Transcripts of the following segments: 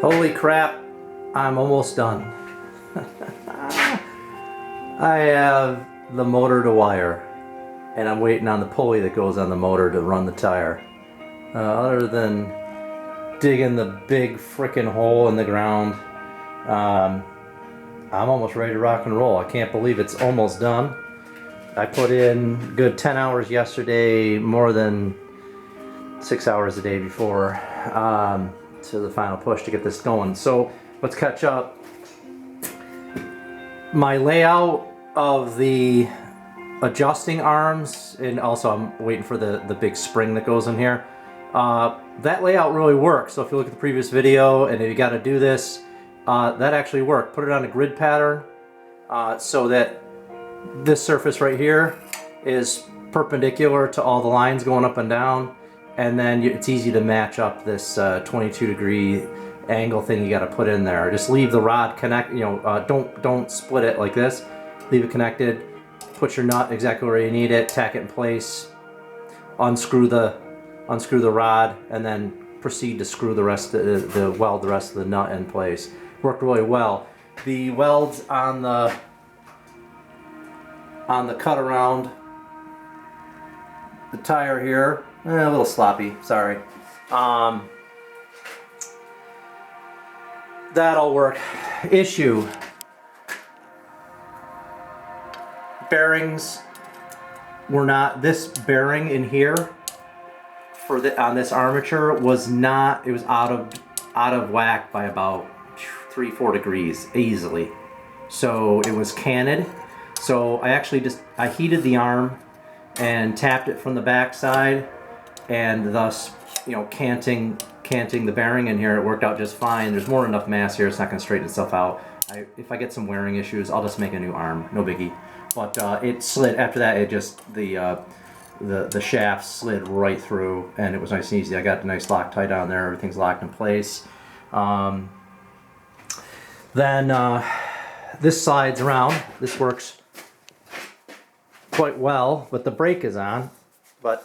Holy crap, I'm almost done. I have the motor to wire, and I'm waiting on the pulley that goes on the motor to run the tire. Other than digging the big frickin' hole in the ground, I'm almost ready to rock and roll. I can't believe it's almost done. I put in good 10 hours yesterday, more than 6 hours a day before, to the final push to get this going. So let's catch up. My layout of the adjusting arms, and also I'm waiting for the big spring that goes in here. That layout really works. So if you look at the previous video, and if you got to do this, that actually worked. Put it on a grid pattern so that this surface right here is perpendicular to all the lines going up and down, and then it's easy to match up this 22-degree angle thing you got to put in there. Just leave the rod connect. Don't split it like this. Leave it connected. Put your nut exactly where you need it. Tack it in place. Unscrew the rod, and then proceed to screw the rest of weld the rest of the nut in place. Worked really well. The welds on the cut around the tire here, a little sloppy, sorry. That'll work. Issue: bearings were not. This bearing in here on this armature was not. It was out of whack by about 3-4 degrees easily. So it was canted. So I heated the arm and tapped it from the back side, and thus, canting the bearing in here, it worked out just fine. There's more than enough mass here, it's not going to straighten itself out. If I get some wearing issues, I'll just make a new arm, no biggie. But it slid, after that, it just, the shaft slid right through, and it was nice and easy. I got the nice Loctite on there, everything's locked in place. Then this slides around. This works quite well, but the brake is on. But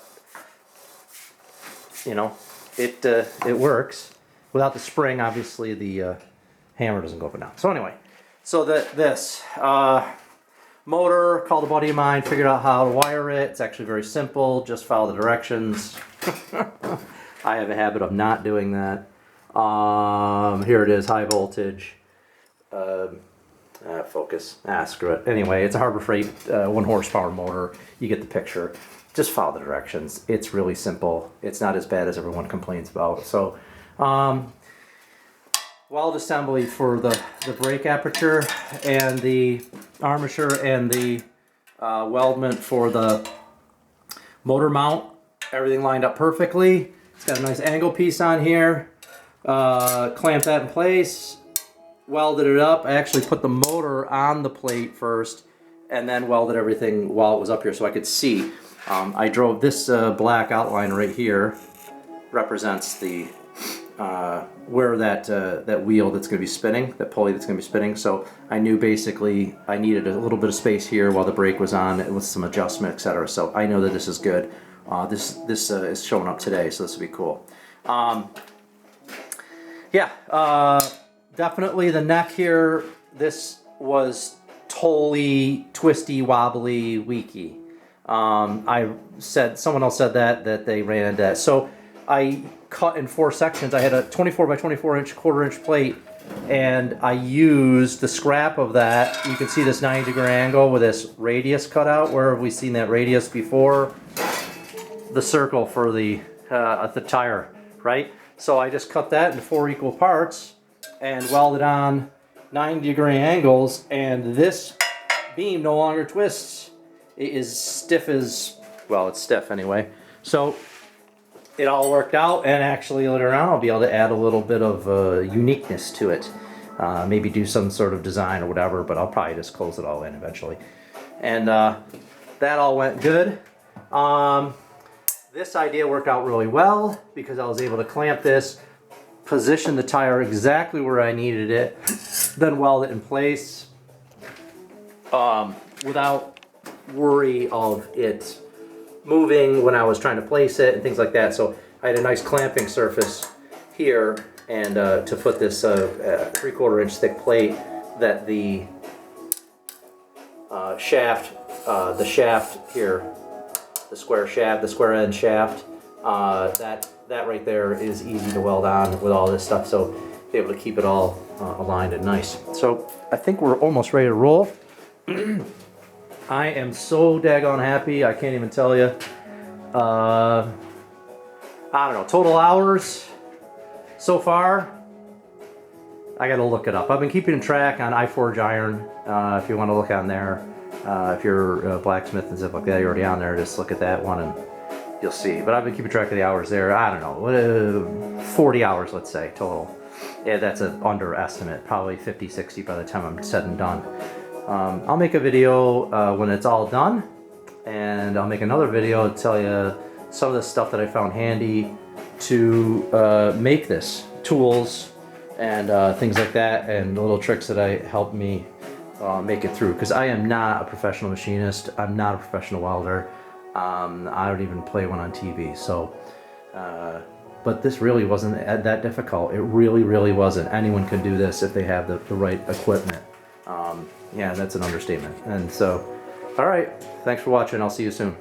it works. Without the spring, obviously the hammer doesn't go up and down. So anyway, so this motor, called a buddy of mine, figured out how to wire it. It's actually very simple. Just follow the directions. I have a habit of not doing that. Here it is, high voltage. Focus. Screw it. Anyway, it's a Harbor Freight 1 horsepower motor. You get the picture. Just follow the directions. It's really simple. It's not as bad as everyone complains about. So, weld assembly for the brake aperture and the armature and the weldment for the motor mount. Everything lined up perfectly. It's got a nice angle piece on here. Clamped that in place. Welded it up. I actually put the motor on the plate first and then welded everything while it was up here so I could see. I drove this black outline right here, represents the where that wheel that's going to be spinning, that pulley that's going to be spinning. So I knew basically I needed a little bit of space here while the brake was on with some adjustment, etc. So I know that this is good. This is showing up today, so this will be cool. Definitely the neck here, this was totally twisty, wobbly, weaky. Someone else said that they ran into that. So I cut in 4 sections. I had a 24 by 24 inch, 1/4 inch plate, and I used the scrap of that. You can see this 90-degree angle with this radius cut out. Where have we seen that radius before? The circle for the tire, right? So I just cut that into 4 equal parts and welded on 90-degree angles, and this beam no longer twists. It is stiff as, well, it's stiff anyway. So it all worked out, and actually later on I'll be able to add a little bit of uniqueness to it. Maybe do some sort of design or whatever, but I'll probably just close it all in eventually. And that all went good. This idea worked out really well because I was able to clamp this, position the tire exactly where I needed it, then weld it in place without worry of it moving when I was trying to place it and things like that. So I had a nice clamping surface here, and to put this 3/4 inch thick plate that the shaft here, the square end shaft, that right there is easy to weld on with all this stuff, so be able to keep it all aligned and nice. So I think we're almost ready to roll. I am so daggone happy, I can't even tell you. I don't know, total hours so far, I gotta look it up. I've been keeping track on iForge Iron, if you want to look on there. If you're a blacksmith and stuff like that, you're already on there, just look at that one and you'll see. But I've been keeping track of the hours there. I don't know, 40 hours, let's say, total. Yeah, that's an underestimate, probably 50, 60 by the time I'm said and done. I'll make a video when it's all done, and I'll make another video to tell you some of the stuff that I found handy to make this, tools and things like that, and the little tricks that helped me make it through, because I am not a professional machinist, I'm not a professional welder, I don't even play one on TV, so but this really wasn't that difficult. It really wasn't. Anyone can do this if they have the right equipment. Yeah, that's an understatement. And so, all right, thanks for watching. I'll see you soon.